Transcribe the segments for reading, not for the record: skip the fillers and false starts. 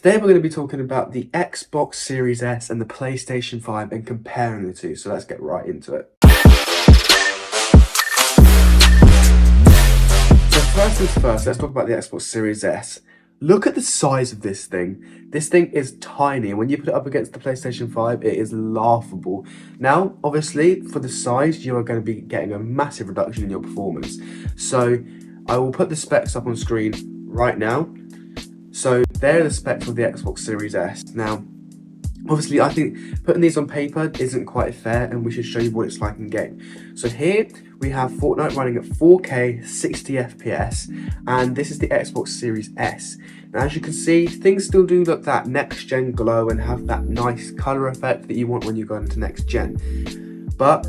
Today we're going to be talking about the Xbox Series S and the PlayStation 5 and comparing the two, so let's get right into it. So first things first, let's talk about the Xbox Series S. Look at the size of this thing. This thing is tiny, and when you put it up against the PlayStation 5, it is laughable. Now, obviously, for the size, you are going to be getting a massive reduction in your performance. So I will put the specs up on screen right now. So they're the specs of the Xbox Series S. Now, obviously, I think putting these on paper isn't quite fair, and we should show you what it's like in game. So here we have Fortnite running at 4K 60 FPS, and this is the Xbox Series S. Now, as you can see, things still do look that next-gen glow and have that nice colour effect that you want when you go into next-gen. But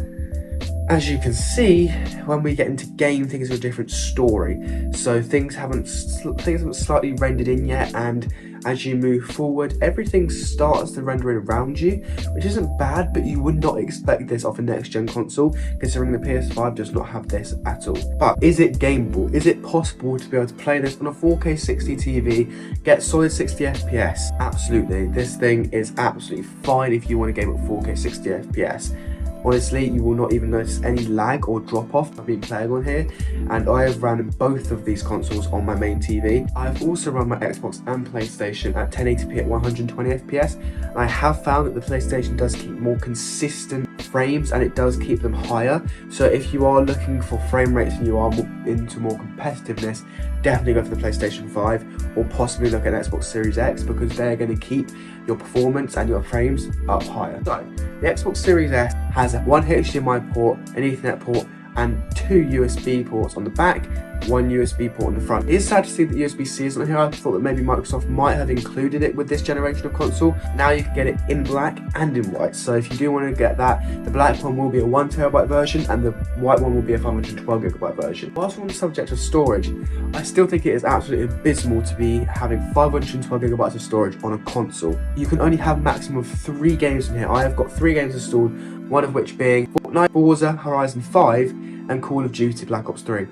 as you can see, when we get into game, things are a different story. So things haven't slightly rendered in yet, and as you move forward, everything starts to render in around you, which isn't bad, but you would not expect this off a next-gen console, considering the PS5 does not have this at all. But is it gameable? Is it possible to be able to play this on a 4K 60 TV, get solid 60 FPS? Absolutely. This thing is absolutely fine if you want to game at 4K 60 FPS. Honestly, you will not even notice any lag or drop off I've been playing on here, and I have run both of these consoles on my main TV. I've also run my Xbox and PlayStation at 1080p at 120 FPS, and I have found that the PlayStation does keep more consistent frames and it does keep them higher. So if you are looking for frame rates and you are into more competitiveness, definitely go for the PlayStation 5 or possibly look at Xbox Series X, because they're going to keep your performance and your frames up higher. So the Xbox Series S has one HDMI port, an Ethernet port, and two USB ports on the back, one USB port on the front. It is sad to see that USB-C isn't here. I thought that maybe Microsoft might have included it with this generation of console. Now you can get it in black and in white. So if you do want to get that, the black one will be a 1TB version and the white one will be a 512GB version. Whilst we're on the subject of storage, I still think it is absolutely abysmal to be having 512GB of storage on a console. You can only have maximum of 3 games in here. I have got 3 games installed, one of which being Fortnite, Forza Horizon 5 and Call of Duty Black Ops 3.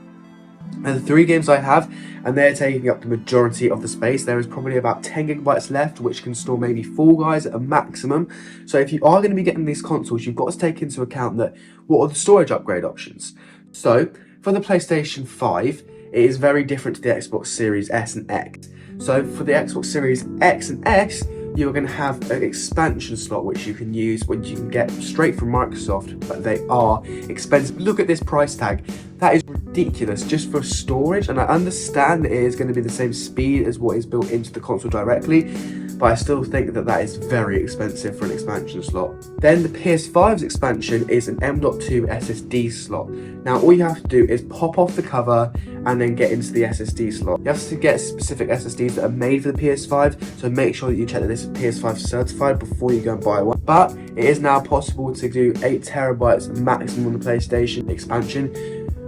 And the 3 games I have, and they're taking up the majority of the space. There is probably about 10GB left, which can store maybe 4 guys at a maximum. So if you are going to be getting these consoles, you've got to take into account that what are the storage upgrade options. So for the PlayStation 5, it is very different to the Xbox Series S and X. So for the Xbox Series X and S, you're going to have an expansion slot which you can use, when you can get straight from Microsoft, but they are expensive. Look at this price tag. That is ridiculous just for storage, and I understand that it is going to be the same speed as what is built into the console directly, but I still think that that is very expensive for an expansion slot. Then the PS5's expansion is an M.2 SSD slot. Now all you have to do is pop off the cover and then get into the SSD slot. You have to get specific SSDs that are made for the PS5, so make sure that you check that this is PS5 certified before you go and buy one. But it is now possible to do 8TB maximum on the PlayStation expansion.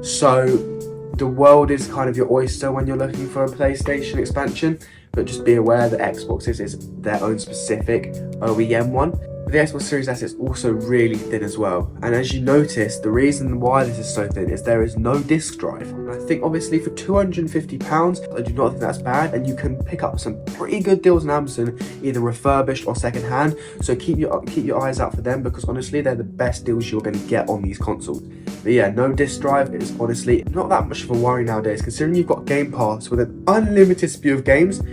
So the world is kind of your oyster when you're looking for a PlayStation expansion, but just be aware that Xbox is their own specific OEM one. The Xbox Series S is also really thin as well, and as you notice, the reason why this is so thin is there is no disc drive. And I think obviously for £250, I do not think that's bad, and you can pick up some pretty good deals on Amazon, either refurbished or second hand. So keep your eyes out for them, because honestly they're the best deals you're going to get on these consoles. But yeah, no disc drive is honestly not that much of a worry nowadays, considering you've got Game Pass with an unlimited spew of games.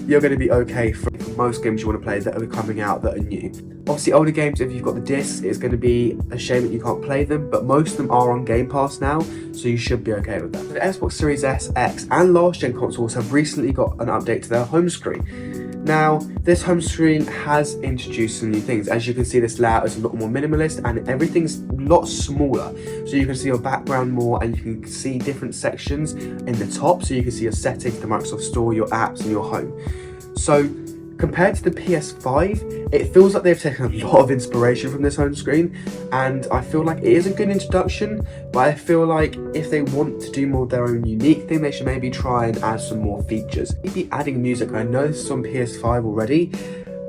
You're going to be okay for most games you want to play that are coming out that are new. Obviously older games, if you've got the discs, it's going to be a shame that you can't play them, but most of them are on Game Pass now, so you should be okay with that. The Xbox Series S, X and last gen consoles have recently got an update to their home screen. Now, this home screen has introduced some new things. As you can see, this layout is a lot more minimalist and everything's a lot smaller. So you can see your background more, and you can see different sections in the top. So you can see your settings, the Microsoft Store, your apps and your home. So compared to the PS5, it feels like they've taken a lot of inspiration from this home screen, and I feel like it is a good introduction, but I feel like if they want to do more of their own unique thing, they should maybe try and add some more features. Maybe adding music. I know this is on PS5 already,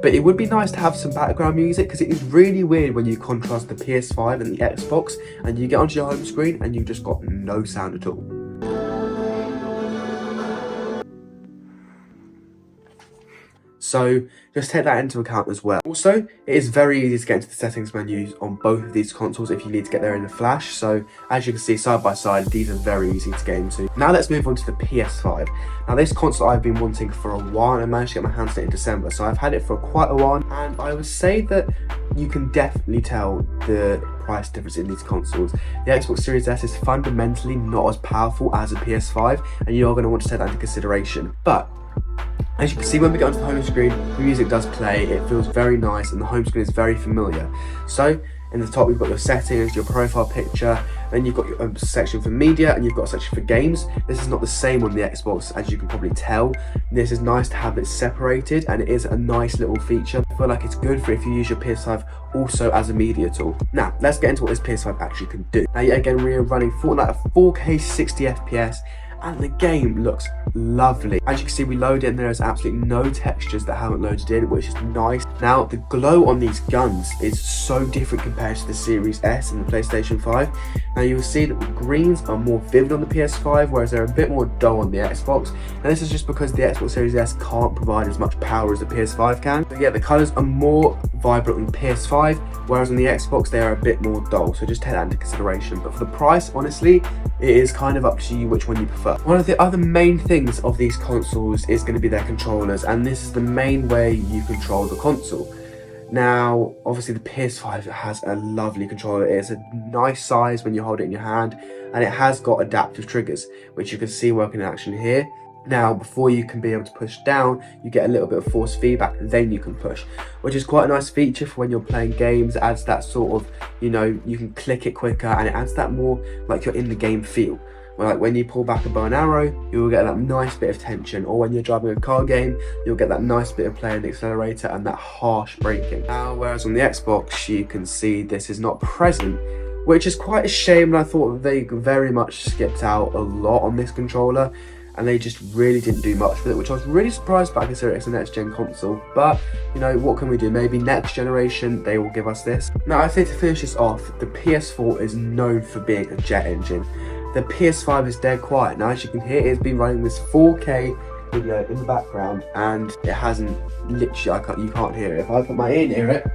but it would be nice to have some background music, because it is really weird when you contrast the PS5 and the Xbox and you get onto your home screen and you've just got no sound at all. So just take that into account as well. Also, it is very easy to get into the settings menus on both of these consoles if you need to get there in a flash. So as you can see side by side, these are very easy to get into. Now let's move on to the PS5. Now this console I've been wanting for a while, and I managed to get my hands on it in December. So I've had it for quite a while, and I would say that you can definitely tell the price difference in these consoles. The Xbox Series S is fundamentally not as powerful as a PS5, and you are going to want to take that into consideration. But as you can see, when we get onto the home screen, the music does play, it feels very nice, and the home screen is very familiar. So in the top, you've got your settings, your profile picture, then you've got your section for media, and you've got a section for games. This is not the same on the Xbox, as you can probably tell. This is nice to have it separated, and it is a nice little feature. I feel like it's good for if you use your PS5 also as a media tool. Now, let's get into what this PS5 actually can do. Now, yet again, we are running Fortnite at 4K 60 FPS, and the game looks lovely. As you can see, we load in, there is absolutely no textures that haven't loaded in, which is nice. Now, the glow on these guns is so different compared to the Series S and the PlayStation 5. Now, you'll see that the greens are more vivid on the PS5, whereas they're a bit more dull on the Xbox. And this is just because the Xbox Series S can't provide as much power as the PS5 can. But yeah, the colours are more vibrant on the PS5, whereas on the Xbox, they are a bit more dull. So just take that into consideration. But for the price, honestly, it is kind of up to you which one you prefer. One of the other main things of these consoles is going to be their controllers, and this is the main way you control the console. Now, obviously the PS5 has a lovely controller. It's a nice size when you hold it in your hand, and it has got adaptive triggers, which you can see working in action here. Now, before you can be able to push down, you get a little bit of force feedback, and then you can push, which is quite a nice feature for when you're playing games. It adds that sort of, you know, you can click it quicker, and it adds that more like you're in the game feel. Well, like when you pull back a bow and arrow, you will get that nice bit of tension, or when you're driving a car game, you'll get that nice bit of play in the accelerator and that harsh braking. Now, whereas on the Xbox, you can see this is not present, which is quite a shame, and I thought that they very much skipped out a lot on this controller, and they just really didn't do much with it, which I was really surprised by considering it's a next gen console. But you know, what can we do? Maybe next generation they will give us this. Now, I think to finish this off, the PS4 is known for being a jet engine. The PS5 is dead quiet. Now, as you can hear, it's been running this 4K video in the background, and it hasn't literally, you can't hear it. If I put my ear near it,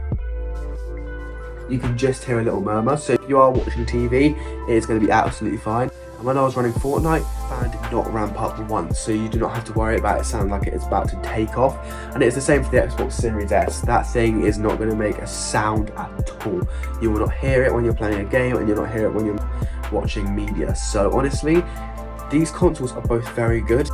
you can just hear a little murmur. So if you are watching TV, it is going to be absolutely fine. And when I was running Fortnite, fan did not ramp up once, so you do not have to worry about it sounding like it's about to take off. And it's the same for the Xbox Series S. That thing is not going to make a sound at all. You will not hear it when you're playing a game, and you'll not hear it when you're watching media. So honestly, these consoles are both very good.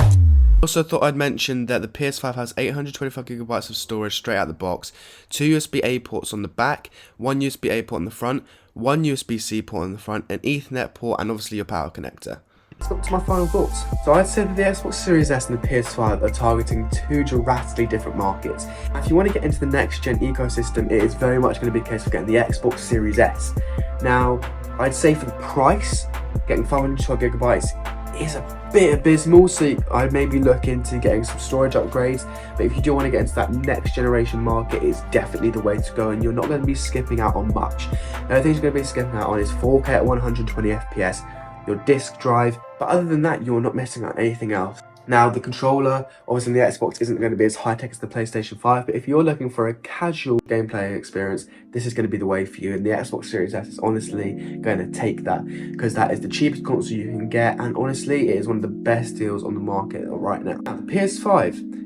Also thought I'd mention that the PS5 has 825GB of storage straight out the box, 2 USB-A ports on the back, 1 USB-A port on the front, 1 USB-C port on the front, an Ethernet port, and obviously your power connector. Let's go to my final thoughts. So I'd say that the Xbox Series S and the PS5 are targeting two drastically different markets. If you want to get into the next gen ecosystem, it is very much going to be a case of getting the Xbox Series S. Now, I'd say for the price, getting 512GB is a bit abysmal, so I'd maybe look into getting some storage upgrades. But if you do want to get into that next generation market, it's definitely the way to go, and you're not going to be skipping out on much. The only thing you're going to be skipping out on is 4K at 120fps, your disk drive, but other than that, you're not missing out on anything else. Now, the controller, obviously the Xbox isn't going to be as high-tech as the PlayStation 5, but if you're looking for a casual gameplay experience, this is going to be the way for you, and the Xbox Series S is honestly going to take that, because that is the cheapest console you can get, and honestly, it is one of the best deals on the market right now. Now, the PS5,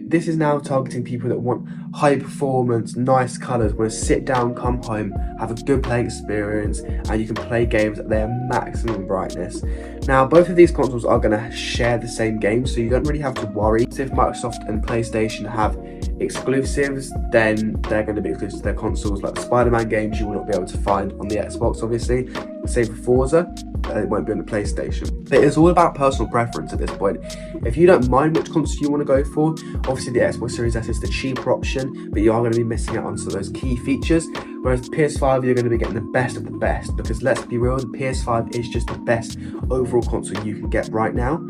this is now targeting people that want high performance, nice colours, want to sit down, come home, have a good playing experience, and you can play games at their maximum brightness. Now, both of these consoles are going to share the same games, so you don't really have to worry. So if Microsoft and PlayStation have exclusives, then they're going to be exclusive to their consoles, like the Spider-Man games you will not be able to find on the Xbox, obviously. Same for Forza, it won't be on the PlayStation. But it's all about personal preference at this point. If you don't mind which console you want to go for, obviously the Xbox Series S is the cheaper option, but you are going to be missing out on some of those key features. Whereas the PS5, you're going to be getting the best of the best, because let's be real, the PS5 is just the best overall console you can get right now.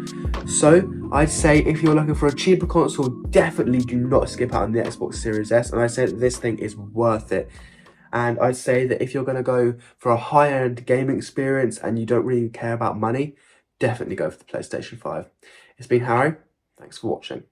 So I'd say if you're looking for a cheaper console, definitely do not skip out on the Xbox Series S, and I'd say that this thing is worth it. And I'd say that if you're going to go for a high-end gaming experience and you don't really care about money, definitely go for the PlayStation 5. It's been Harry. Thanks for watching.